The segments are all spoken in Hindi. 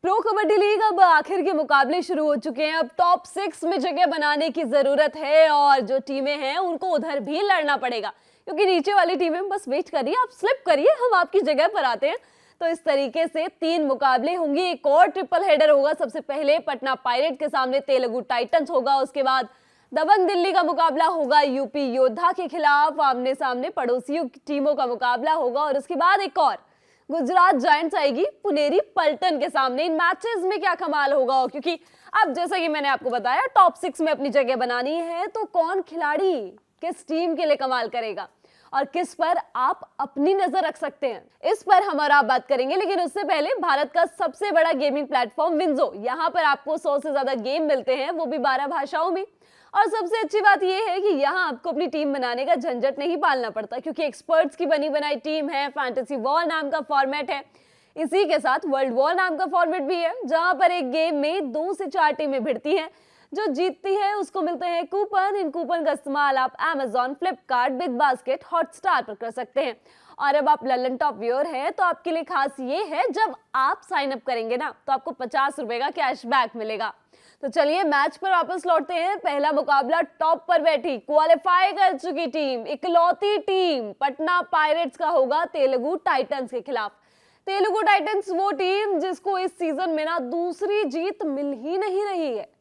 प्रो कबड्डी लीग अब आखिर के मुकाबले शुरू हो चुके हैं। अब टॉप 6 में जगह बनाने की जरूरत है और जो टीमें हैं उनको उधर भी लड़ना पड़ेगा, क्योंकि नीचे वाली टीमें बस वेट करिए, आप स्लिप करिए, हम आपकी जगह पर आते हैं। तो इस तरीके से 3 मुकाबले होंगे, एक और ट्रिपल हेडर होगा। सबसे पहले पटना पायरेट के सामने तेलुगु टाइटंस होगा, उसके बाद दबंग दिल्ली का मुकाबला होगा यूपी योद्धा के खिलाफ, आमने सामने पड़ोसी टीमों का मुकाबला होगा, और उसके बाद एक और गुजरात जायंट्स आएगी पुनेरी पल्टन के सामने। इन मैचेस में क्या कमाल होगा, क्योंकि अब जैसा कि मैंने आपको बताया टॉप 6 में अपनी जगह बनानी है, तो कौन खिलाड़ी किस टीम के लिए कमाल करेगा और किस पर आप अपनी नजर रख सकते हैं, इस पर हम और आप बात करेंगे। लेकिन उससे पहले भारत का सबसे बड़ा गेमिंग प्लेटफॉर्म विंजो, यहाँ पर आपको 100 से ज्यादा गेम मिलते हैं, वो भी 12 भाषाओं में। और सबसे अच्छी बात यह है कि यहाँ आपको अपनी टीम बनाने का झंझट नहीं पालना पड़ता, क्योंकि एक्सपर्ट्स की बनी बनाई टीम है। फैंटेसी वॉर नाम का फॉर्मेट है, इसी के साथ वर्ल्ड वॉर नाम का फॉर्मेट भी है, जहां पर एक गेम में 2 से 4 टीमें भिड़ती हैं। जो जीतती है उसको मिलते हैं कूपन। इन कूपन का इस्तेमाल आप Amazon, Flipkart, big basket, Hotstar पर कर सकते हैं। और अब आप ललन टॉप व्यूअर हैं तो आपके लिए खास ये है, जब आप साइन अप करेंगे ना तो आपको 50 रुपए का कैशबैक मिलेगा। तो चलिए मैच पर वापस लौटते हैं। पहला मुकाबला टॉप पर बैठी, क्वालिफाई कर चुकी टीम, इकलौती टीम पटना पायरेट्स का होगा तेलुगु टाइटंस के खिलाफ। तेलुगु टाइटंस वो टीम जिसको इस सीजन में ना दूसरी जीत मिल ही नहीं रही है।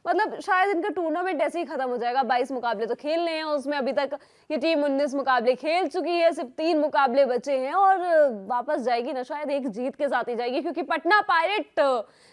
मतलब शायद इनका टूर्नामेंट ऐसे ही खत्म हो जाएगा। 22 मुकाबले तो खेलने हैं, उसमें अभी तक ये टीम 19 मुकाबले खेल चुकी है, सिर्फ 3 मुकाबले बचे हैं और वापस जाएगी ना शायद एक जीत के साथ ही जाएगी, क्योंकि पटना पायरेट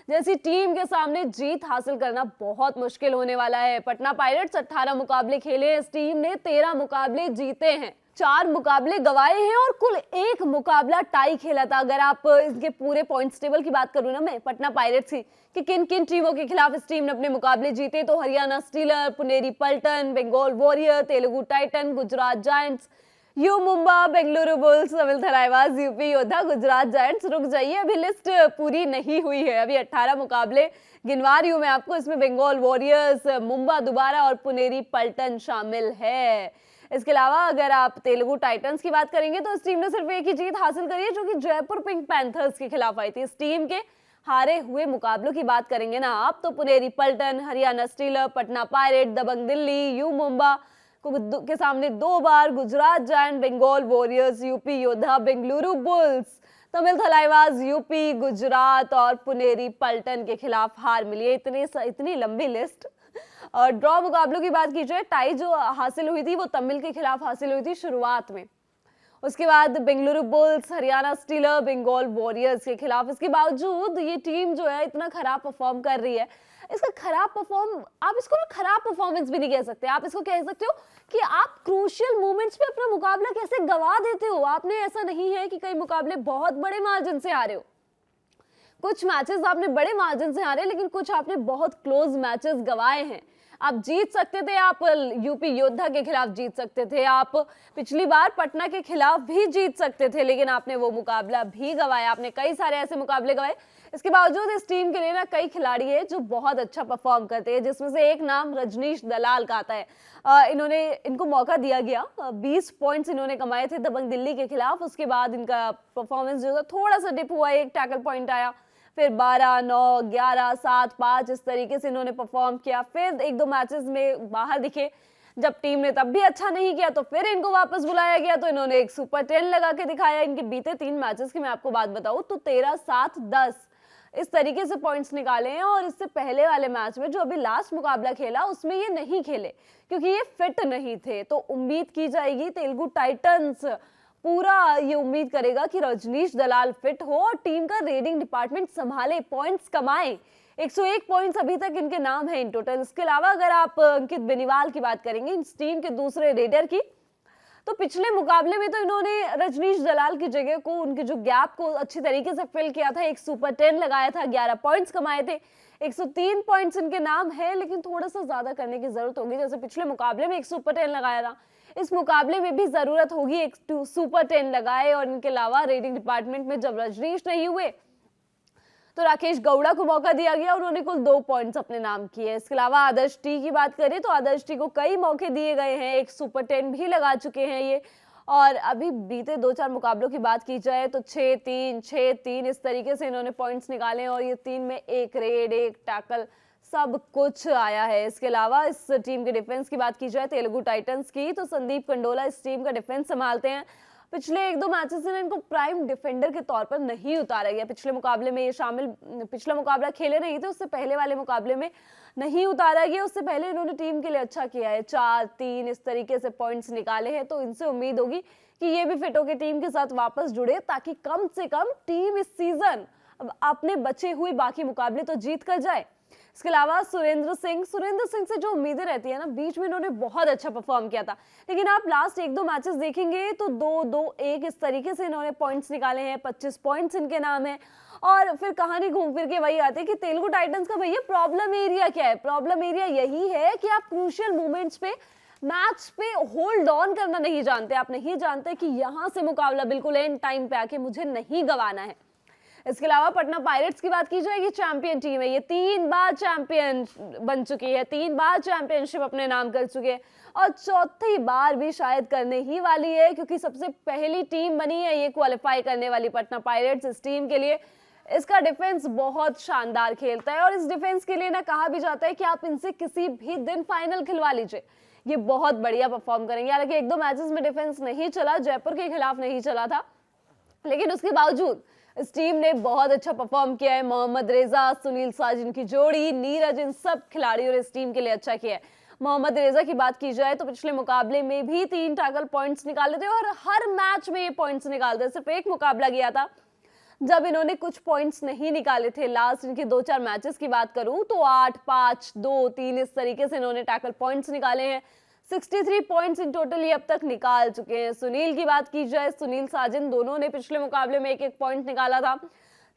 जैसी टीम के सामने जीत हासिल करना बहुत मुश्किल होने वाला है। पटना पायरेट्स 18 मुकाबले खेले, इस टीम ने 13 मुकाबले जीते हैं, 4 मुकाबले गवाए हैं और कुल 1 मुकाबला टाई खेला था। अगर आप इसके पूरे पॉइंट्स टेबल की बात करूं ना मैं पटना पायरेट्स की, कि किन किन टीमों के खिलाफ इस टीम ने अपने मुकाबले जीते, तो Haryana steeler, Puneri Paltan, Bengal warrior, Telugu titan, Gujarat giants, U Mumba, Bengaluru bulls, Tamil Thalaivas, UP Yoddha, Gujarat giants. रुक जाइए, अभी लिस्ट पूरी नहीं हुई है, अभी 18 मुकाबले गिनवा रही हूं मैं आपको। इसमें बंगाल वॉरियर्स, मुंबा दोबारा और पुनेरी पल्टन शामिल है। इसके अलावा अगर आप तेलुगु टाइटंस की बात करेंगे तो इस टीम ने सिर्फ एक ही जीत हासिल करी है, जो कि जयपुर पिंक पैंथर्स के खिलाफ आई थी। इस टीम के हारे हुए मुकाबलों की बात करेंगे ना आप, तो पुनेरी पल्टन, हरियाणा स्टीलर, पटना पायरेट, दबंग दिल्ली, यू मुंबा के सामने 2 बार, Gujarat giant, Bengal warriors, UP Yoddha, Bengaluru bulls, Tamil Thalaivas, UP, Gujarat और पुनेरी पल्टन के खिलाफ हार मिली है। इतनी लंबी लिस्ट। और ड्रॉ मुकाबलों की बात की जाए, टाई जो हासिल हुई थी वो तमिल के खिलाफ हासिल हुई थी शुरुआत में, उसके बाद Bengaluru Bulls, Haryana Steeler, Bengal Warriors के खिलाफ। इसके बावजूद ये टीम जो है इतना खराब परफॉर्म कर रही है। इसका खराब परफॉर्म, आप इसको ना खराब परफॉर्मेंस भी नहीं कह सकते, आप इसको कह सकते हो कि आप क्रूशियल मोमेंट्स पे अपना मुकाबला कैसे गवा देते हो। आपने ऐसा नहीं है कि कई मुकाबले बहुत बड़े मार्जिन से हारे हो, कुछ मैचेस आपने बड़े मार्जिन से हारे, लेकिन कुछ आपने बहुत क्लोज मैचेस गवाए हैं। आप जीत सकते थे, आप यूपी योद्धा के खिलाफ जीत सकते थे, आप पिछली बार पटना के खिलाफ भी जीत सकते थे, लेकिन आपने वो मुकाबला भी गवाया। आपने कई सारे ऐसे मुकाबले गवाए। इसके बावजूद इस टीम के लिए ना कई खिलाड़ी है जो बहुत अच्छा परफॉर्म करते हैं, जिसमें से एक नाम रजनीश दलाल का आता है। इनको मौका दिया गया, 20 पॉइंट्स इन्होंने कमाए थे दबंग दिल्ली के खिलाफ। उसके बाद इनका परफॉर्मेंस जो था थोड़ा सा डिप हुआ, एक टैकल पॉइंट आया, फिर 12, 9, 11, 7, 5 इस तरीके से इन्होंने परफॉर्म किया। फिर 1-2 मैचेस में बाहर दिखे, जब टीम ने तब भी अच्छा नहीं किया तो फिर इनको वापस बुलाया गया, तो इन्होंने एक सुपर 10 लगा के दिखाया। इनके बीते 3 मैचेस की मैं आपको बात बताऊं तो 13, 7, 10 इस तरीके से पॉइंट्स निकाले हैं। और इससे पहले वाले मैच में जो अभी लास्ट मुकाबला खेला उसमें ये नहीं खेले क्योंकि ये फिट नहीं थे। तो उम्मीद की जाएगी तेलुगु टाइटंस पूरा ये उम्मीद करेगा कि रजनीश दलाल फिट हो और टीम का रेडिंग डिपार्टमेंट संभाले, पॉइंट्स कमाए। 101 पॉइंट्स अभी तक इनके नाम है इन टोटल। इसके अलावा अगर आप अंकित बेनीवाल की बात करेंगे, इस टीम के दूसरे रेडर की, तो पिछले मुकाबले में तो इन्होंने रजनीश दलाल की जगह को, उनके जो गैप को अच्छी तरीके से फिल किया था। एक सुपर 10 लगाया था, 11 पॉइंट्स कमाए थे, 103 पॉइंट्स इनके नाम है, लेकिन थोड़ा सा ज्यादा करने की जरूरत होगी। जैसे पिछले मुकाबले में एक सुपर 10 लगाया था, इस मुकाबले में भी जरूरत होगी एक सुपर 10 लगाए। और इनके अलावा रेडिंग डिपार्टमेंट में जब रजनीश नहीं हुए तो राकेश गौड़ा को मौका दिया गया, उन्होंने कुल 2 पॉइंट्स अपने नाम किए। इसके अलावा आदर्श टी की बात करें तो आदर्श टी को कई मौके दिए गए हैं, एक सुपर 10 भी लगा चुके हैं ये, और अभी बीते 2-4 मुकाबलों की बात की जाए तो 6-3, 6-3 इस तरीके से इन्होंने पॉइंट्स निकाले और ये 3 में 1 रेड, 1 टैकल सब कुछ आया है। इसके अलावा इस टीम के डिफेंस की बात की जाए तेलुगु टाइटंस की, तो संदीप कंडोला इस टीम का डिफेंस संभालते हैं। पिछले 1-2 मैचेस में इनको प्राइम डिफेंडर के तौर पर नहीं उतारा गया। पिछले मुकाबले में ये पिछला मुकाबला खेले नहीं थे, उससे पहले वाले मुकाबले में नहीं उतारा गया। उससे पहले इन्होंने टीम के लिए अच्छा किया है, 4-3 इस तरीके से पॉइंट्स निकाले हैं। तो इनसे उम्मीद होगी कि ये भी फिट होकर टीम के साथ वापस जुड़े, ताकि कम से कम टीम इस सीजन अपने बचे हुए बाकी मुकाबले तो जीत कर जाए। इसके अलावा सुरेंद्र सिंह से जो उम्मीदें रहती है ना, बीच में इन्होंने बहुत अच्छा परफॉर्म किया था, लेकिन आप लास्ट 1-2 मैचेस देखेंगे तो 2-2-1 इस तरीके से इन्होंने पॉइंट्स निकाले हैं। 25 पॉइंट्स इनके नाम है। और फिर कहानी घूम फिर के वही आती है कि तेलुगु टाइटंस का भैया प्रॉब्लम एरिया क्या है। प्रॉब्लम एरिया यही है कि आप क्रूशियल मोमेंट्स पे मैच पे होल्ड ऑन करना नहीं जानते। आप नहीं जानते कि यहां से मुकाबला बिल्कुल एंड टाइम पे आके मुझे नहीं गंवाना है। इसके अलावा पटना पायरेट्स की बात की जाए, ये चैंपियन टीम है, ये 3 बार चैंपियन बन चुकी है, 3 बार चैंपियनशिप अपने नाम कर चुके हैं और चौथी बार भी शायद करने ही वाली है, क्योंकि सबसे पहली टीम बनी है ये क्वालिफाई करने वाली पटना पायरेट्स। इस टीम के लिए इसका डिफेंस बहुत शानदार खेलता है और इस डिफेंस के लिए ना कहा भी जाता है कि आप इनसे किसी भी दिन फाइनल खिलवा लीजिए, ये बहुत बढ़िया परफॉर्म करेंगे। हालांकि 1-2 मैचेस में डिफेंस नहीं चला, जयपुर के खिलाफ नहीं चला था, लेकिन उसके बावजूद इस टीम ने बहुत अच्छा परफॉर्म किया है। मोहम्मद रेजा, सुनील साजिन की जोड़ी, नीरज, इन सब खिलाड़ियों ने इस टीम के लिए अच्छा किया है। मोहम्मद रेजा की बात की जाए तो पिछले मुकाबले में भी 3 टैकल पॉइंट्स निकाले थे और हर मैच में ये पॉइंट्स निकालते। सिर्फ एक मुकाबला गया था जब इन्होंने कुछ पॉइंट्स नहीं निकाले थे। लास्ट इनके 2-4 मैचेस की बात करूं तो 8, 5, 2, 3 इस तरीके से इन्होंने टैकल पॉइंट्स निकाले हैं। 63 पॉइंट्स इन टोटल ये अब तक निकाल चुके हैं। सुनील की बात की जाए, सुनील साजिन दोनों ने पिछले मुकाबले में 1-1 पॉइंट निकाला था।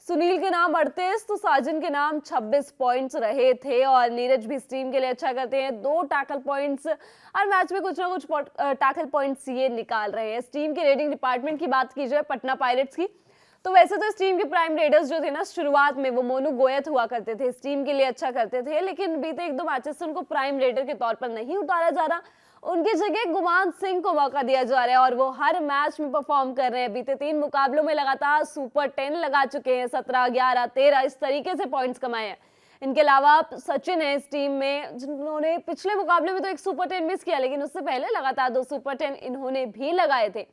सुनील के नाम 38 तो साजिन के नाम 26 पॉइंट्स रहे थे और नीरज भी इस टीम के लिए अच्छा करते हैं। 2 टैकल पॉइंट्स हर मैच में कुछ ना कुछ टैकल पॉइंट्स ये निकाल रहे हैं। इस टीम के रेटिंग डिपार्टमेंट की बात की जाए पटना पायरेट्स की, तो वैसे तो इस टीम के प्राइम रेडर्स जो थे ना, शुरुआत में वो मोनू गोयत हुआ करते थे, इस टीम के लिए अच्छा करते थे, लेकिन बीते 1-2 मैचेस से उनको प्राइम रेडर के तौर पर नहीं उतारा जा रहा। उनकी जगह गुमान सिंह को मौका दिया जा रहा है और वो हर मैच में परफॉर्म कर रहे हैं। बीते 3 मुकाबलों में लगातार सुपर 10 लगा चुके हैं, 17, 11, 13 इस तरीके से पॉइंट्स कमाए हैं। इनके अलावा सचिन है इस टीम में, जिन्होंने पिछले मुकाबले में तो एक सुपर 10 मिस किया, लेकिन उससे पहले लगातार 2 सुपर 10 इन्होंने भी लगाए थे।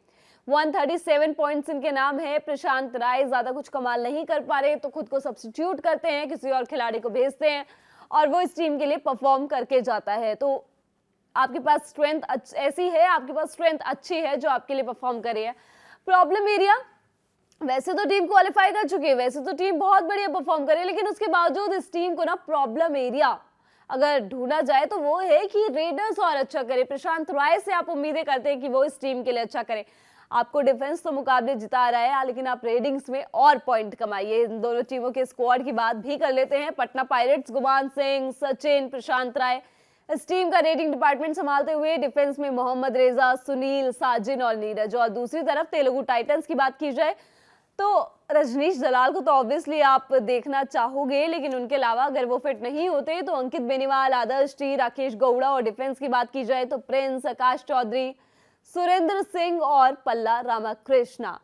137 पॉइंट्स इनके नाम है। प्रशांत राय ज्यादा कुछ कमाल नहीं कर पा रहे तो खुद को सब्स्टिट्यूट करते हैं, किसी और खिलाड़ी को भेजते हैं और वो इस टीम के लिए परफॉर्म करके जाता है। तो आपके पास स्ट्रेंथ ऐसी है, आपके पास स्ट्रेंथ अच्छी है जो आपके लिए परफॉर्म करे है। प्रॉब्लम एरिया, वैसे तो टीम क्वालिफाई कर चुकी है, वैसे तो टीम बहुत बढ़िया परफॉर्म करे, लेकिन उसके बावजूद इस टीम को ना प्रॉब्लम एरिया अगर ढूंढा जाए तो वो है कि रेडर्स और अच्छा करे। प्रशांत राय से आप उम्मीदें करते हैं कि वो इस टीम के लिए अच्छा करे। आपको डिफेंस तो मुकाबले जिता रहा है, लेकिन आप रेडिंग्स में और पॉइंट कमाइए। इन दोनों टीमों के स्क्वाड की बात भी कर लेते हैं। पटना पायरेट्स, गुमान सिंह, सचिन, प्रशांत राय, इस टीम का रेटिंग डिपार्टमेंट संभालते हुए डिफेंस में मोहम्मद रेजा, सुनील, साजिन और नीरज। और दूसरी तरफ तेलुगु टाइटंस की बात की जाए तो रजनीश दलाल को तो ऑब्वियसली आप देखना चाहोगे, लेकिन उनके अलावा अगर वो फिट नहीं होते तो अंकित बेनीवाल, आदर्श टी, राकेश गौड़ा, और डिफेंस की बात की जाए तो प्रिंस, आकाश चौधरी, सुरेंद्र सिंह और पल्ला रामाकृष्णा,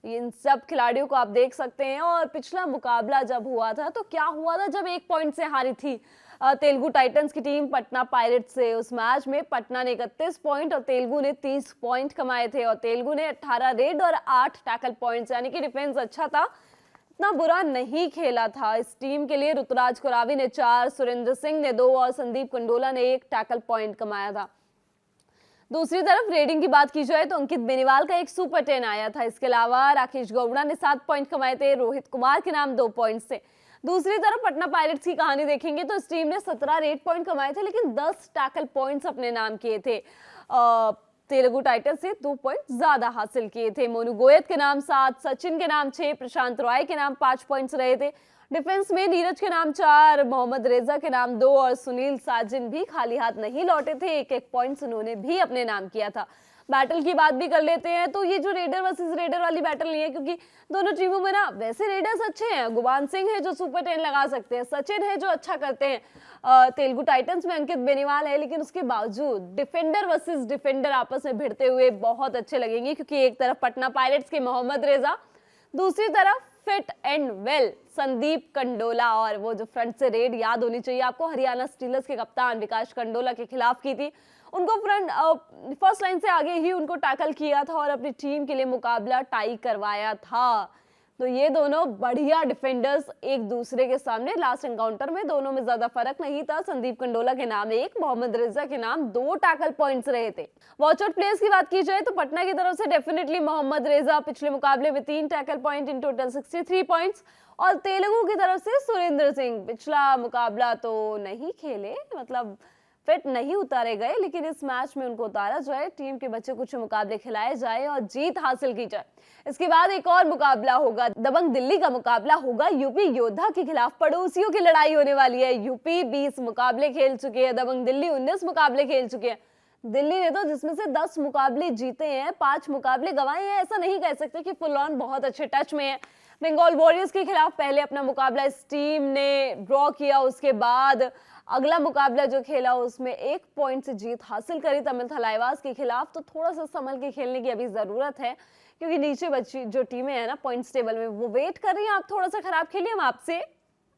इन सब खिलाड़ियों को आप देख सकते हैं। और पिछला मुकाबला जब हुआ था तो क्या हुआ था, जब 1 पॉइंट से हारी थी तेलुगु टाइटंस की टीम पटना पायरेट्स से। उस मैच में पटना ने 31 पॉइंट और तेलुगु ने 30 पॉइंट कमाए थे और तेलुगु ने 18 रेड और 8 टैकल पॉइंट्स, यानी कि डिफेंस अच्छा था, इतना बुरा नहीं खेला था। इस टीम के लिए ऋतुराज कोरावी ने 4, सुरेंद्र सिंह ने 2 और संदीप कंडोला ने 1 टैकल पॉइंट कमाया था। दूसरी तरफ रेडिंग की बात की जाए तो अंकित बेनीवाल का 1 सुपर 10 आया था। इसके अलावा राकेश गौड़ा ने 7 पॉइंट कमाए थे, रोहित कुमार के नाम 2 पॉइंट्स थे। दूसरी तरफ पटना पायरेट्स की कहानी देखेंगे तो इस टीम ने 17 रेड पॉइंट कमाए थे, लेकिन 10 टैकल पॉइंट्स अपने नाम किए थे। तेलुगु टाइटंस से 2 पॉइंट ज्यादा हासिल किए थे। मोनू गोयत के नाम 7, सचिन के नाम 6, प्रशांत रॉय के नाम 5 पॉइंट्स रहे थे। डिफेंस में नीरज के नाम 4, मोहम्मद रेजा के नाम 2 और सुनील साजिन भी खाली हाथ नहीं लौटे थे, 1-1 पॉइंट्स उन्होंने भी अपने नाम किया था। बैटल की बात भी कर लेते हैं तो ये जो रेडर वर्सेस रेडर वाली बैटल नहीं है, क्योंकि दोनों टीमों में ना वैसे रेडर्स अच्छे हैं, गुमान सिंह है जो सुपर 10 लगा सकते हैं, सचिन है जो अच्छा करते हैं, तेलुगु टाइटंस में अंकित बेनीवाल है, लेकिन उसके बावजूद डिफेंडर वर्सेस डिफेंडर आपस में भिड़ते हुए बहुत अच्छे लगेंगे, क्योंकि एक तरफ पटना पायरेट्स के मोहम्मद रेजा, दूसरी तरफ fit and well Sandeep Kandola. और वो जो फ्रंट से रेड याद होनी चाहिए आपको, हरियाणा स्टीलर्स के कप्तान विकास कंडोला के खिलाफ की थी, उनको फ्रंट फर्स्ट लाइन से आगे ही उनको टैकल किया था और अपनी टीम के लिए मुकाबला टाई करवाया था। तो ये दोनों बढ़िया डिफेंडर्स एक दूसरे के सामने, लास्ट एनकाउंटर में दोनों में ज्यादा फर्क नहीं था, संदीप कंडोला के नाम 1, मोहम्मद रेजा के नाम 2 टैकल पॉइंट्स रहे थे। वॉच आउट प्लेयर्स की बात की जाए तो पटना की तरफ से डेफिनेटली मोहम्मद रेजा, पिछले मुकाबले में 3 tackle point, in total 63 points, और तेलुगु की तरफ से सुरेंद्र सिंह, पिछला मुकाबला तो नहीं खेले, मतलब फिट नहीं उतारे गए, लेकिन इस मैच में उनको उतारा जाए, टीम के बच्चे कुछ मुकाबले खिलाए जाए और जीत हासिल की जाए। इसके बाद एक और मुकाबला होगा, दबंग दिल्ली का मुकाबला होगा यूपी योद्धा के खिलाफ, पड़ोसियों की लड़ाई होने वाली है। यूपी 20 मुकाबले खेल चुके हैं, दबंग दिल्ली 19 मुकाबले खेल चुके हैं। दिल्ली ने तो जिसमें से 10 मुकाबले जीते हैं, 5 मुकाबले गंवाए हैं, ऐसा नहीं कह सकते कि फुल ऑन बहुत अच्छे टच में है। बंगाल वॉरियर्स के खिलाफ पहले अपना मुकाबला इस टीम ने ड्रॉ किया, उसके बाद अगला मुकाबला जो खेला उसमें 1 पॉइंट से जीत हासिल करी तमिल थलाइवास के खिलाफ। तो थोड़ा सा संभल के खेलने की अभी जरूरत है, क्योंकि नीचे बची जो टीमें हैं ना पॉइंट्स टेबल में, वो वेट कर रही हैं आप थोड़ा सा खराब खेलिए, हम आपसे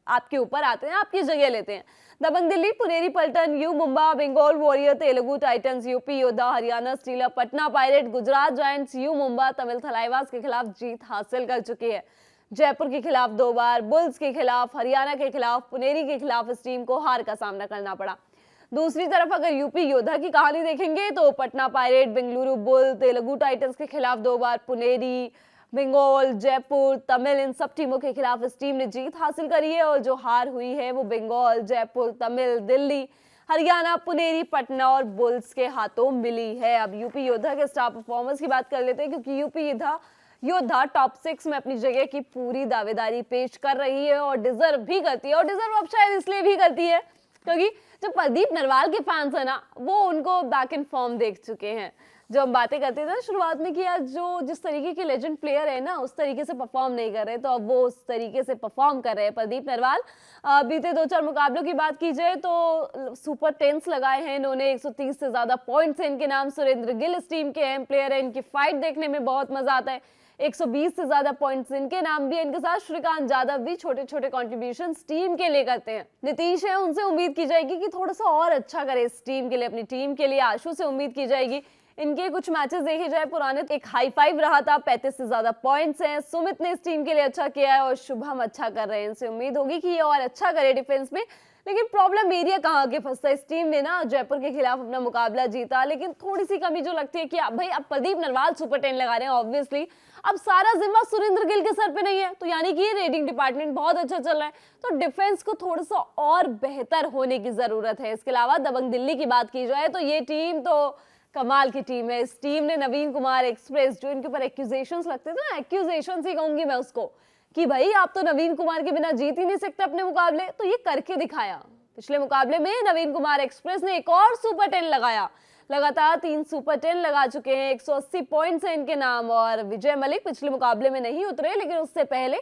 आपके ऊपर आते हैं, आपकी जगह लेते हैं। Dabang Delhi, Puneri Paltan, U Mumba, Bengal warrior, Telugu titans, UP Yoddha, Haryana steeler, Patna pirate, Gujarat giants, U Mumba, Tamil Thalaivas के खिलाफ जीत हासिल कर चुकी है। जयपुर के खिलाफ 2 बार, बुल्स के खिलाफ, हरियाणा के खिलाफ, पुनेरी के खिलाफ इस टीम को हार का सामना करना पड़ा। दूसरी तरफ अगर यूपी योद्धा की कहानी देखेंगे तो Patna pirate, Bengaluru bull, Telugu Titans के खिलाफ 2 बार, पुनेरी, बंगाल, जयपुर, तमिल, इन सब टीमों के खिलाफ इस टीम ने जीत हासिल करी है, और जो हार हुई है वो बंगाल, जयपुर, तमिल, दिल्ली, हरियाणा, पुनेरी, पटना और बुल्स के हाथों मिली है। अब यूपी योद्धा के स्टार परफॉर्मेंस की बात कर लेते हैं, क्योंकि यूपी योद्धा टॉप 6 में अपनी जगह की पूरी दावेदारी पेश कर रही है और डिजर्व भी करती है, और डिजर्व अब शायद इसलिए भी करती है क्योंकि जो प्रदीप नरवाल के फैंस है ना, वो उनको बैक इन फॉर्म देख चुके हैं। जो हम बातें करते थे ना शुरुआत में कि यार जो जिस तरीके के लेजेंड प्लेयर है ना उस तरीके से परफॉर्म नहीं कर रहे, तो अब वो उस तरीके से परफॉर्म कर रहे हैं प्रदीप नरवाल। बीते 2-4 मुकाबलों की बात की जाए तो सुपर 10s लगाए हैं इन्होंने, 130 से ज्यादा पॉइंट्स हैं इनके नाम। सुरेंद्र गिल इस टीम के अहम प्लेयर है, इनकी फाइट देखने में बहुत मजा आता है, 120 से ज्यादा पॉइंट्स इनके नाम भी है। इनके साथ श्रीकांत यादव भी छोटे छोटे कॉन्ट्रीब्यूशंस टीम के लिए करते हैं। नीतीश है, उनसे उम्मीद की जाएगी कि थोड़ा सा और अच्छा करे इस टीम के लिए, अपनी टीम के लिए। आशु से उम्मीद की जाएगी, इनके कुछ मैचेस देखे जाए पुराने, एक हाई 5 रहा था, 35 से ज्यादा पॉइंट्स हैं। सुमित ने इस टीम के लिए अच्छा किया है और शुभम अच्छा कर रहे हैं, इनसे उम्मीद होगी कि ये और अच्छा करे डिफेंस में। लेकिन प्रॉब्लम एरिया कहाँ के फंसता है, इस टीम ने ना जयपुर के खिलाफ अपना मुकाबला जीता, लेकिन थोड़ी सी कमी जो लगती है कि भाई अब प्रदीप नरवाल सुपर 10 लगा रहे हैं, ऑब्वियसली अब सारा जिम्मा सुरेंद्र गिल के सर पे नहीं है, तो यानी कि ये रेटिंग डिपार्टमेंट बहुत अच्छा चल रहा है, तो डिफेंस को थोड़ा सा और बेहतर होने की जरूरत है। इसके अलावा दबंग दिल्ली की बात की जाए तो ये टीम तो कमाल की टीम है। इस टीम ने नवीन कुमार एक्सप्रेस, जो इनके ऊपर एक्यूजेशंस लगते थे ना, एक्यूजेशंस ही कहूंगी मैं उसको, कि भाई आप तो नवीन कुमार के बिना जीत ही नहीं सकते अपने मुकाबले, तो ये करके दिखाया। पिछले मुकाबले में नवीन कुमार एक्सप्रेस ने एक और सुपर 10 लगाया, लगातार 3 सुपर 10 लगा चुके हैं, 180 पॉइंट्स हैं इनके नाम। और विजय मलिक पिछले मुकाबले में नहीं उतरे, लेकिन उससे पहले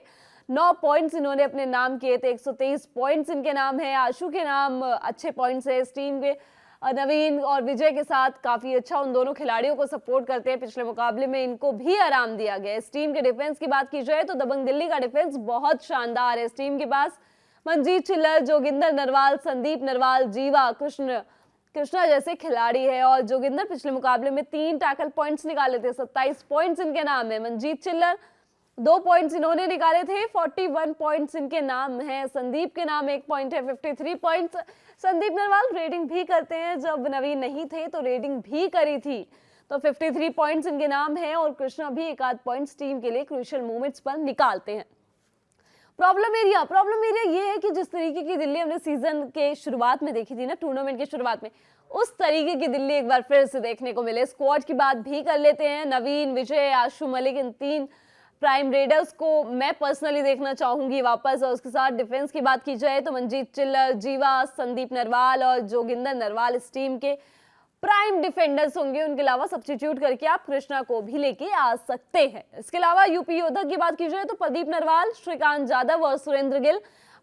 9 पॉइंट्स इन्होंने अपने नाम किए थे, 123 पॉइंट्स इनके नाम है। आशु के नाम अच्छे पॉइंट्स है इस टीम के, नवीन और विजय के साथ काफी अच्छा उन दोनों खिलाड़ियों को सपोर्ट करते हैं। पिछले मुकाबले में इनको भी आराम दिया गया। इस टीम के डिफेंस की बात की जाए तो दबंग दिल्ली का डिफेंस बहुत शानदार है। इस टीम के पास मनजीत चिल्लर, जोगिंदर नरवाल, संदीप नरवाल, जीवा, कृष्णा जैसे खिलाड़ी है। और जोगिंदर पिछले मुकाबले में 3 टैकल पॉइंट्स निकाले थे, 27 पॉइंट्स इनके नाम है। मनजीत चिल्लर 2 पॉइंट्स इन्होंने निकाले थे, 41 पॉइंट्स इनके नाम है। संदीप के नाम 1 पॉइंट है, 53 पॉइंट्स। संदीप नरवाल रेटिंग भी करते हैं, जब नवीन नहीं थे तो रेटिंग भी करी थी, तो 53 पॉइंट्स इनके नाम है। और कृष्णा भी 1 पॉइंट्स टीम के लिए क्रूशियल मोमेंट्स पर निकालते हैं। प्रॉब्लम एरिया ये है कि जिस तरीके की दिल्ली हमने सीजन के शुरुआत में देखी थी ना, टूर्नामेंट के शुरुआत में, उस तरीके की दिल्ली एक बार फिर से देखने को मिले। स्क्वाड की बात भी कर लेते हैं, नवीन, विजय, आशु मलिक, इन 3 प्राइम रेडर्स को मैं पर्सनली देखना चाहूंगी वापस। और उसके साथ डिफेंस की बात की जाए तो मनजीत चिल्लर, जीवा, संदीप नरवाल और जोगिंदर नरवाल इस टीम के प्राइम डिफेंडर्स होंगे, उनके अलावा सब्स्टिट्यूट करके आप कृष्णा को भी लेके आ सकते हैं। इसके अलावा यूपी योद्धा की बात की जाए तो प्रदीप नरवाल, श्रीकांत यादव और सुरेंद्र गिल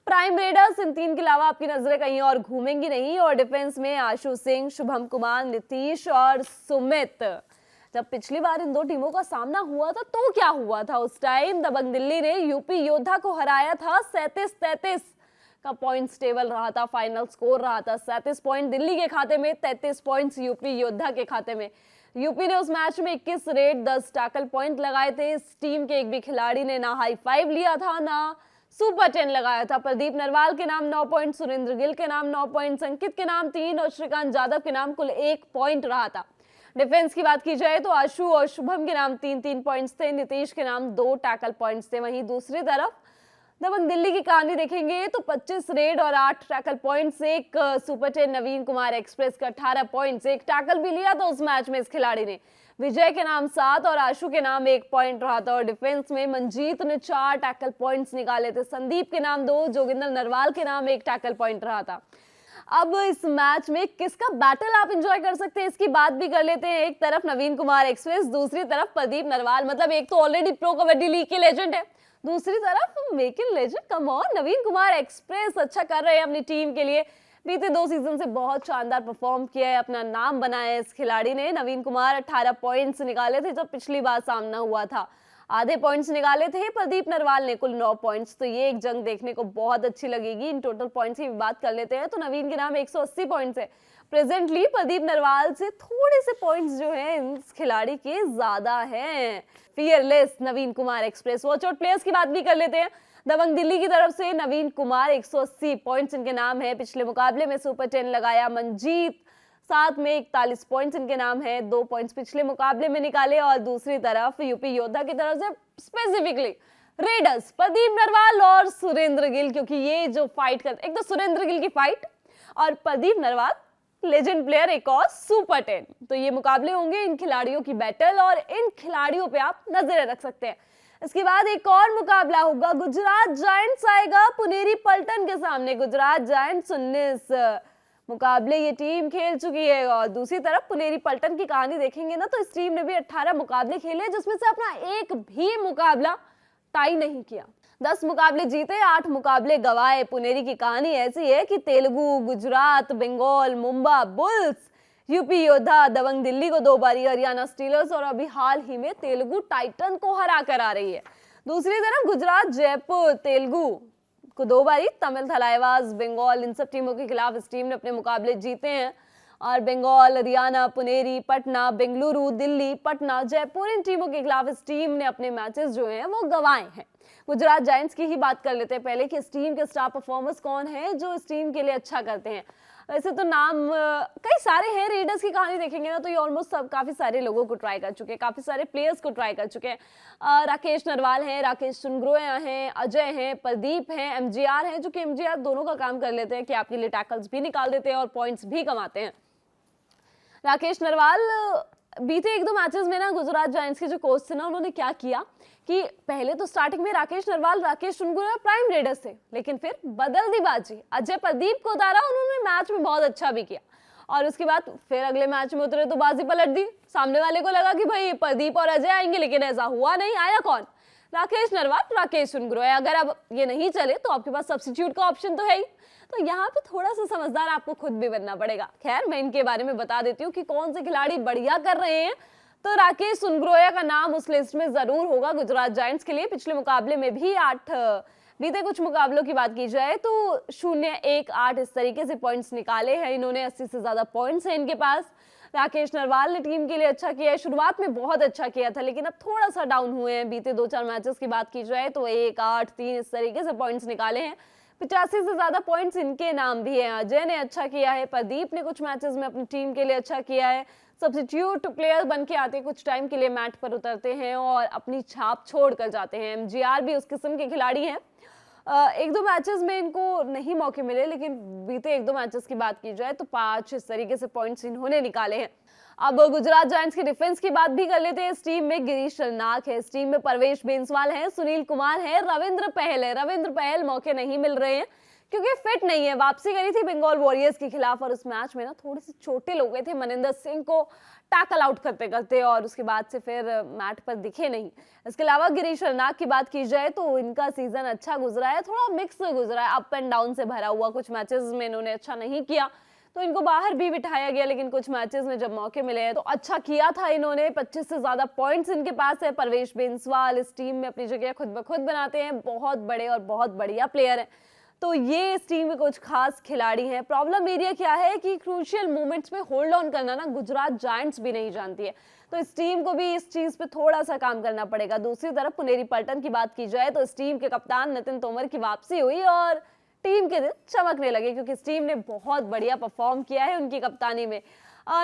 प्राइम रेडर्स। इन तीन के अलावा आपकी नजरें कहीं और घूमेंगी नहीं। और डिफेंस में आशु सिंह, शुभम कुमार, नीतीश और सुमित। जब पिछली बार इन दो टीमों का सामना हुआ था तो क्या हुआ था? उस टाइम दबंग दिल्ली ने यूपी योद्धा को हराया था। 37-33 का पॉइंट्स टेबल रहा था, फाइनल स्कोर रहा था। 37 पॉइंट दिल्ली के खाते में, 33 पॉइंट्स यूपी योद्धा के खाते में। यूपी ने उस मैच में 21 रेड, 10 टैकल पॉइंट लगाए थे। इस टीम के एक भी खिलाड़ी ने ना हाई फाइव लिया था, ना सुपर 10 लगाया था। प्रदीप नरवाल के नाम 9 पॉइंट, सुरेंद्र गिल के नाम 9 पॉइंट, अंकित के नाम 3 और श्रीकांत यादव के नाम कुल 1 पॉइंट रहा था। डिफेंस की बात की जाए तो आशु और शुभम के नाम 3-3 पॉइंट्स थे, नीतीश के नाम 2 टैकल पॉइंट्स थे। वहीं दूसरी तरफ दबंग दिल्ली की कहानी देखेंगे तो 25 रेड और 8 टैकल पॉइंट्स, एक सुपर 10 नवीन कुमार एक्सप्रेस का 18 पॉइंट्स, एक टैकल भी लिया था उस मैच में इस खिलाड़ी ने। विजय के नाम 7 और आशु के नाम 1 पॉइंट रहा था। और डिफेंस में मंजीत ने 4 टैकल पॉइंट्स निकाले थे, संदीप के नाम 2, जोगिंदर नरवाल के नाम 1 टैकल पॉइंट रहा था। अब इस मैच में किसका बैटल आप एंजॉय कर सकते हैं इसकी बात भी कर लेते हैं। एक तरफ नवीन कुमार एक्सप्रेस, दूसरी तरफ प्रदीप नरवाल। मतलब एक तो ऑलरेडी प्रो कबड्डी लीग के लेजेंड है, दूसरी तरफ make in legend. Come on, Naveen Kumar express अच्छा कर रहे हैं अपनी टीम के लिए। बीते 2 सीजन से बहुत शानदार परफॉर्म किया है, अपना नाम बनाया है इस खिलाड़ी ने। नवीन कुमार 18 पॉइंट्स निकाले थे जब पिछली बार सामना हुआ था, आधे पॉइंट्स निकाले थे प्रदीप नरवाल ने, कुल 9 पॉइंट्स। तो ये एक जंग देखने को बहुत अच्छी लगेगी। इन टोटल पॉइंट्स की बात कर लेते हैं तो नवीन के नाम 180 पॉइंट्स है प्रेजेंटली। प्रदीप नरवाल से थोड़े से पॉइंट्स जो हैं इस खिलाड़ी के ज्यादा हैं। Fearless Naveen Kumar express. Watch out players की बात भी कर लेते हैं। दबंग दिल्ली की तरफ से नवीन कुमार 180 पॉइंट्स इनके नाम है। पिछले मुकाबले में सुपर 10 लगाया। मंजीत साथ में 41 पॉइंट्स इनके नाम है, 2 पॉइंट्स पिछले मुकाबले में निकाले। और दूसरी तरफ यूपी योद्धा की तरफ से स्पेसिफिकली रेडर्स प्रदीप नरवाल और सुरेंद्र गिल, क्योंकि ये जो फाइट करते, एक तो सुरेंद्र गिल की फाइट और प्रदीप नरवाल लेजेंड प्लेयर, एक और सुपर 10। तो ये मुकाबले होंगे इन खिलाड़ियों की बैटल और इन खिलाड़ियों पे आप नजरें रख सकते हैं। इसके बाद एक और मुकाबला होगा, गुजरात जायंट्स आएगा पुनेरी पलटन के सामने। गुजरात जायंट्स 19 मुकाबले ये टीम खेल चुकी है। और दूसरी तरफ पुनेरी पलटन की कहानी देखेंगे ना तो इस टीम ने भी 18 मुकाबले खेले, जिसमें से अपना एक भी मुकाबला टाई नहीं किया। 10 मुकाबले जीते, 8 मुकाबले गवाए। पुनेरी की कहानी ऐसी है कि तेलुगु, गुजरात, बंगाल, मुंबा बुल्स, यूपी योद्धा दबंग दिल्ली को 2 बारी, हरियाणा स्टीलर्स और अभी हाल ही में तेलुगु टाइटन को हरा कर आ रही है। दूसरी तरफ गुजरात, जयपुर, तेलुगु को 2 बारी, तमिल, थलाइवास, बंगाल, इन सब टीमों के खिलाफ इस टीम ने अपने मुकाबले जीते हैं। और बंगाल, हरियाणा, पुनेरी, पटना, बेंगलुरु, दिल्ली, पटना, जयपुर, इन टीमों के खिलाफ इस टीम ने अपने मैचेस जो हैं वो गंवाए हैं। गुजरात जायंट्स की ही बात कर लेते हैं पहले कि इस टीम के स्टार परफॉर्मर्स कौन है जो इस टीम के लिए अच्छा करते हैं। वैसे तो नाम कई सारे हैं। रेडर्स की कहानी देखेंगे ना तो ये ऑलमोस्ट सब काफी सारे लोगों को ट्राई कर चुके हैं, काफी सारे प्लेयर्स को ट्राई कर चुके हैं। राकेश नरवाल हैं, राकेश चुनग्रोया हैं, अजय हैं, प्रदीप हैं, एमजीआर हैं, जो कि एमजीआर दोनों का काम कर लेते हैं कि आपके लिए टैकल्स भी निकाल देते हैं और पॉइंट्स भी कमाते हैं। राकेश नरवाल बीते 1-2 मैचेस में ना गुजरात जायंट्स के जो कोच थे ना, उन्होंने क्या किया कि पहले तो स्टार्टिंग में राकेश नरवाल, राकेश चुनगुरा प्राइम रेडर्स थे, लेकिन फिर बदल दी बाजी, अजय प्रदीप को उतारा। उन्होंने मैच में बहुत अच्छा भी किया और उसके बाद फिर अगले मैच में उतरे तो बाजी पलट दी। सामने वाले को लगा कि भाई प्रदीप और अजय आएंगे, लेकिन ऐसा हुआ नहीं। आया कौन? राकेश नरवाल, राकेश चुनगुरा। अगर अब ये नहीं चले तो आपके पास सब्स्टिट्यूट का ऑप्शन तो है ही। तो यहाँ पे थोड़ा सा समझदार आपको खुद भी बनना पड़ेगा। खैर, मैं इनके बारे में बता देती हूँ कि कौन से खिलाड़ी बढ़िया कर रहे हैं। तो राकेश चुनग्रोया का नाम उस लिस्ट में जरूर होगा गुजरात जायंट्स के लिए। पिछले मुकाबले में भी 8, बीते कुछ मुकाबलों की बात की जाए तो 0, 1, 8 इस तरीके से पॉइंट्स निकाले हैं इन्होंने। 80 से ज्यादा पॉइंट्स हैं इनके पास। राकेश नरवाल ने टीम के लिए अच्छा किया है, शुरुआत में बहुत अच्छा किया था, लेकिन अब थोड़ा सा डाउन हुए हैं। बीते 2-4 मैचेस की बात की जाए तो 1, 8, 3 इस तरीके से पॉइंट्स निकाले हैं। 85 से ज्यादा पॉइंट्स इनके नाम भी हैं। अजय ने अच्छा किया है, प्रदीप ने कुछ मैचेस में अपनी टीम के लिए अच्छा किया है। सब्स्टिट्यूट प्लेयर बन के आते हैं, कुछ टाइम के लिए मैट पर उतरते हैं और अपनी छाप छोड़ कर जाते हैं। एमजीआर भी उस किस्म के खिलाड़ी हैं। 1-2 मैचेस में इनको नहीं मौके मिले, लेकिन बीते 1-2 मैचेस की बात की जाए तो 5 इस तरीके से पॉइंट्स इन्होंने निकाले हैं। अब गुजरात जायंट्स की डिफेंस की बात भी कर लेते हैं। इस टीम में गिरीश शर्नाक है, इस टीम में परवेश बेंसवाल है, सुनील कुमार है, रविंद्र पहल है। रविंद्र पहल मौके नहीं मिल रहे हैं क्योंकि फिट नहीं है। वापसी करी थी बंगाल वॉरियर्स के खिलाफ और उस मैच में ना थोड़े से चोटिल हो गए थे मनिंदर सिंह को टैकल आउट करते करते, और उसके बाद से फिर मैट पर दिखे नहीं। इसके अलावा गिरीश शर्नाक की बात की जाए तो इनका सीजन अच्छा गुजरा है, थोड़ा मिक्स गुजरा है, अप एंड डाउन से भरा हुआ। कुछ मैचेस में इन्होंने अच्छा नहीं किया तो इनको बाहर भी बिठाया गया, लेकिन कुछ मैचेस में जब मौके मिले हैं तो अच्छा किया था इन्होंने। 25 से ज्यादा पॉइंट्स इनके पास है। परवेश बेंसवाल इस टीम में अपनी जगह खुद ब खुद बनाते हैं, बहुत बड़े और बहुत बढ़िया प्लेयर हैं, तो ये इस टीम में कुछ खास खिलाड़ी हैं। प्रॉब्लम एरिया क्या है कि क्रूशियल मोमेंट्स में होल्ड ऑन करना ना गुजरात जायंट्स भी नहीं जानती है, तो इस टीम को भी इस चीज पे थोड़ा सा काम करना पड़ेगा। दूसरी तरफ पुनेरी पलटन की बात की जाए तो इस टीम के कप्तान नितिन तोमर की वापसी हुई और टीम के दिन चमकने लगे, क्योंकि इस टीम ने बहुत बढ़िया परफॉर्म किया है उनकी कप्तानी में।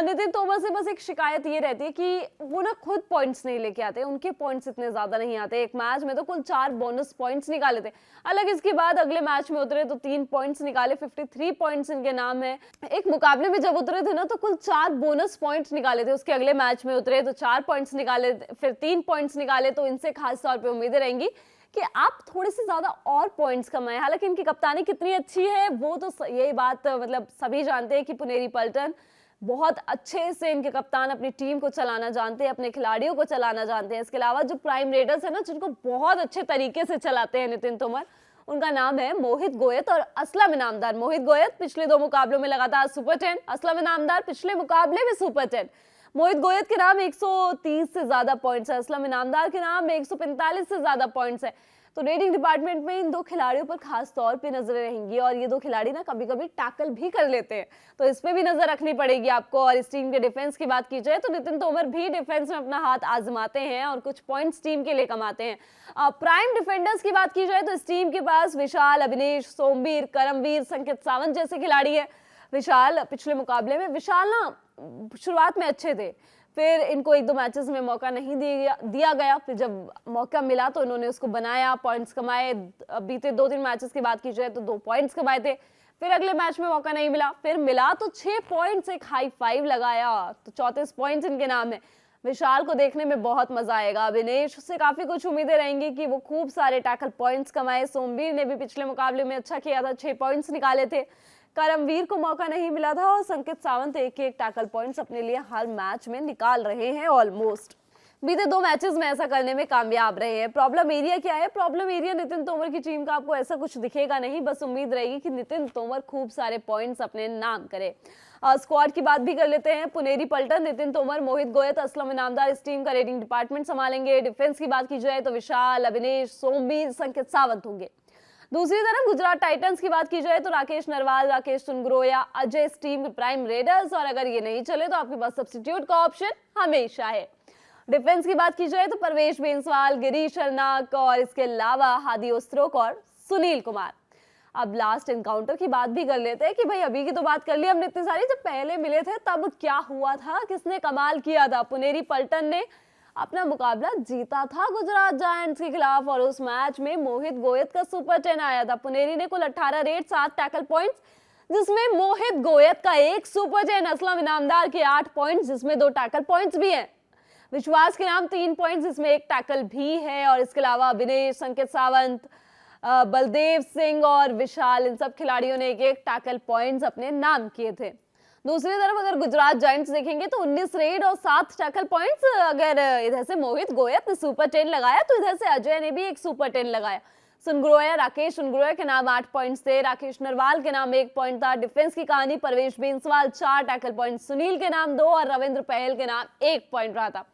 नितिन तोमर से बस एक शिकायत ये रहती है कि वो ना खुद पॉइंट्स नहीं लेके आते, उनके पॉइंट्स इतने ज्यादा नहीं आते। एक मैच में तो कुल 4 बोनस पॉइंट्स निकाले थे, अलग इसके बाद अगले मैच में उतरे तो 3 पॉइंट्स निकाले, 53 पॉइंट्स इनके नाम है। एक मुकाबले में जब उतरे थे ना तो कुल 4 बोनस पॉइंट्स निकाले थे, उसके अगले मैच में उतरे तो 4 पॉइंट्स निकाले, फिर 3 पॉइंट्स निकाले। तो इनसे खास तौर पर उम्मीदें रहेंगी कि आप थोड़े से ज्यादा और पॉइंट्स कमाएं। हालांकि इनकी कप्तानी कितनी अच्छी है वो तो यही बात मतलब सभी जानते हैं कि पुनेरी पलटन बहुत अच्छे से इनके कप्तान अपनी टीम को चलाना जानते हैं, अपने खिलाड़ियों को चलाना जानते हैं। इसके अलावा जो प्राइम रेडर्स है ना, जिनको बहुत अच्छे तरीके से चलाते हैं नितिन तोमर, उनका नाम है मोहित गोयत और असलम इनामदार। मोहित गोयत पिछले 2 मुकाबलों में लगातार सुपर 10, असलम इनामदार पिछले मुकाबले में सुपर 10। मोहित गोयत के नाम 130 से ज्यादा पॉइंट्स है, असलम इनामदार के नाम 145 से ज्यादा पॉइंट्स है। तो रेटिंग डिपार्टमेंट में इन 2 खिलाड़ियों पर खास तौर पे नजरें रहेंगी, और ये 2 खिलाड़ी ना कभी कभी टैकल भी कर लेते हैं, तो इस पे भी नजर रखनी पड़ेगी आपको। और इस टीम के डिफेंस की बात की जाए तो नितिन तोमर भी डिफेंस में अपना हाथ आजमाते हैं और कुछ पॉइंट्स टीम के लिए कमाते हैं। प्राइम डिफेंडर्स की बात की जाए तो इस टीम के पास विशाल, अभिनेश, सोमवीर, करमवीर, संकेत सावंत जैसे खिलाड़ी है। विशाल पिछले मुकाबले में विशाल ना शुरुआत में अच्छे थे, फिर इनको 1-2 मैचेस में मौका नहीं दिया गया, फिर जब मौका मिला तो इन्होंने उसको बनाया, पॉइंट्स कमाए। बीते 2-3 मैचेस की बात की जाए तो 2 पॉइंट्स कमाए थे, फिर अगले मैच में मौका नहीं मिला, फिर मिला तो 6 पॉइंट्स, एक हाई 5 लगाया, तो 34 पॉइंट्स इनके नाम है। विशाल को देखने में बहुत मजा आएगा। अभिनेश से काफी कुछ उम्मीदें रहेंगी कि वो खूब सारे टैकल पॉइंट्स कमाए। सोमवीर ने भी पिछले मुकाबले में अच्छा किया था, 6 पॉइंट्स निकाले थे। करमवीर को मौका नहीं मिला था और संकेत सावंत एक टैकल पॉइंट्स अपने लिए हर मैच में निकाल रहे हैं ऑलमोस्ट। बीते 2 मैचेस में ऐसा करने में कामयाब रहे हैं। प्रॉब्लम एरिया क्या है? प्रॉब्लम एरिया नितिन तोमर की टीम का आपको ऐसा कुछ दिखेगा नहीं, बस उम्मीद रहेगी कि नितिन तोमर खूब सारे पॉइंट्स अपने नाम करे। स्क्वाड की बात भी कर लेते हैं। पुनेरी पलटन, नितिन तोमर, मोहित गोयत, असलम इनामदार इस टीम का रेटिंग डिपार्टमेंट संभालेंगे। डिफेंस की बात की जाए तो विशाल, अभिनेश, सोमवीर, संकेत सावंत होंगे। दूसरी तरफ गुजरात टाइटंस की बात की जाए तो राकेश नरवाल, राकेश सुनग्रोया, अजय इस टीम के प्राइम रेडर्स, और अगर ये नहीं चले तो आपके पास सब्स्टिट्यूट का ऑप्शन हमेशा है। डिफेंस की बात की जाए तो परवेश बेंसवाल, गिरीश शर्नाक और इसके अलावा हादी ओस्त्रोक और सुनील कुमार। अब लास्ट एनकाउंटर की बात भी कर लेते हैं कि भाई अभी की तो बात कर ली हमने इतनी सारी, जब पहले मिले थे तब क्या हुआ था, किसने कमाल किया था। पुनेरी पलटन ने अपना मुकाबला जीता था गुजरात जायंट्स के खिलाफ और उस मैच में मोहित गोयत का सुपर 10 आया था। पुनेरी ने कुल 18 रेड, 7 टैकल पॉइंट्स, जिसमें मोहित गोयत का 1 सुपर 10, असलम इनामदार के 8 पॉइंट्स जिसमें 2 टैकल पॉइंट्स भी हैं, विश्वास के नाम 3 पॉइंट्स जिसमें 1 टैकल भी है, और इसके अलावा अभिनेश, संकेत सावंत, बलदेव सिंह और विशाल, इन सब खिलाड़ियों ने 1 टैकल पॉइंट्स अपने नाम किए थे। दूसरी तरफ अगर गुजरात जायंट्स देखेंगे तो 19 रेड और 7 टैकल पॉइंट्स। अगर इधर से मोहित गोयत ने सुपर 10 लगाया तो इधर से अजय ने भी 1 सुपर 10 लगाया। सुनग्रोया, राकेश सुनग्रोया के नाम 8 पॉइंट्स थे, राकेश नरवाल के नाम 1 पॉइंट था। डिफेंस की कहानी, परवेश बेंसवाल 4 टैकल पॉइंट, सुनील के नाम 2 और रविंद्र पहल के नाम 1 पॉइंट रहा था।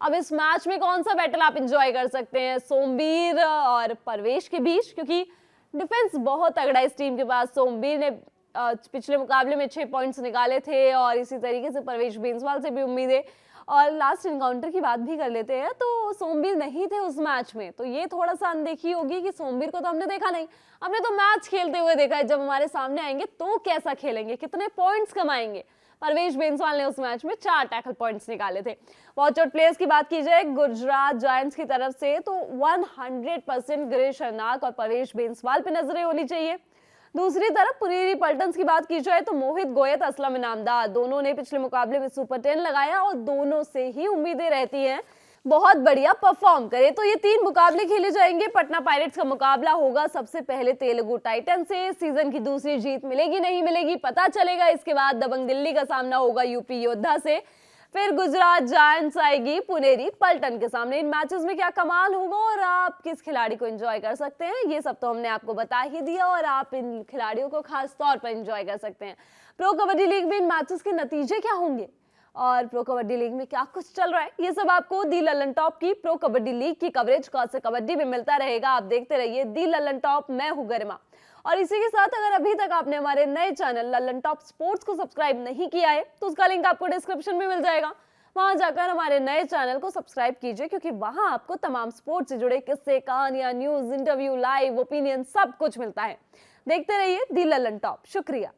अब इस मैच में कौन सा बैटल आप इंजॉय कर सकते हैं सोमवीर और परवेश के बीच, क्योंकि डिफेंस बहुत तगड़ा इस टीम के पास। सोमवीर ने पिछले मुकाबले में 6 पॉइंट्स निकाले थे और इसी तरीके से परवेश बेंसवाल से भी उम्मीद है। और लास्ट एनकाउंटर की बात भी कर लेते हैं तो सोमवीर नहीं थे उस मैच में, तो ये थोड़ा सा अनदेखी होगी कि सोमवीर को तो हमने देखा नहीं, हमने तो मैच खेलते हुए देखा है। जब हमारे सामने आएंगे तो कैसा खेलेंगे, कितने पॉइंट्स कमाएंगे। परवेश बेंसवाल ने उस मैच में 4 टैकल पॉइंट्स निकाले थे। वॉच आउट प्लेयर्स की बात की जाए गुजरात जायंट्स की तरफ से तो 100% गिरीश शर्नाक और परवेश बेंसवाल पे नजरें होनी चाहिए। दूसरी तरफ पुनेरी पलटन की बात की जाए तो मोहित गोयत, असलम इनामदार, दोनों ने पिछले मुकाबले में सुपर 10 लगाया और दोनों से ही उम्मीदें रहती हैं बहुत बढ़िया परफॉर्म करे। तो ये 3 मुकाबले खेले जाएंगे। पटना पायरेट्स का मुकाबला होगा सबसे पहले तेलुगु टाइटन से। सीजन की दूसरी जीत मिलेगी नहीं मिलेगी पता चलेगा। इसके बाद दबंग दिल्ली का सामना होगा यूपी योद्धा से। फिर गुजरात जायंट्स आएगी पुनेरी पलटन के सामने। इन मैचेस में क्या कमाल होगा और आप किस खिलाड़ी को एंजॉय कर सकते हैं, ये सब तो हमने आपको बता ही दिया और आप इन खिलाड़ियों को खास तौर पर एंजॉय कर सकते हैं। प्रो कबड्डी लीग में इन मैचेस के नतीजे क्या होंगे और प्रो कबड्डी लीग में क्या कुछ चल रहा है, ये सब आपको दी लल्लन टॉप की प्रो कबड्डी लीग की कवरेज कौन से कबड्डी में मिलता रहेगा। आप देखते रहिए दी लल्लन टॉप। मैं हूं गरिमा और इसी के साथ अगर अभी तक आपने हमारे नए चैनल लल्लन टॉप स्पोर्ट्स को सब्सक्राइब नहीं किया है तो उसका लिंक आपको डिस्क्रिप्शन में मिल जाएगा। वहां जाकर हमारे नए चैनल को सब्सक्राइब कीजिए क्योंकि वहां आपको तमाम स्पोर्ट्स से जुड़े किस्से, कहानियां, न्यूज, इंटरव्यू, लाइव ओपिनियन सब कुछ मिलता है। देखते रहिए दी लल्लन टॉप। शुक्रिया।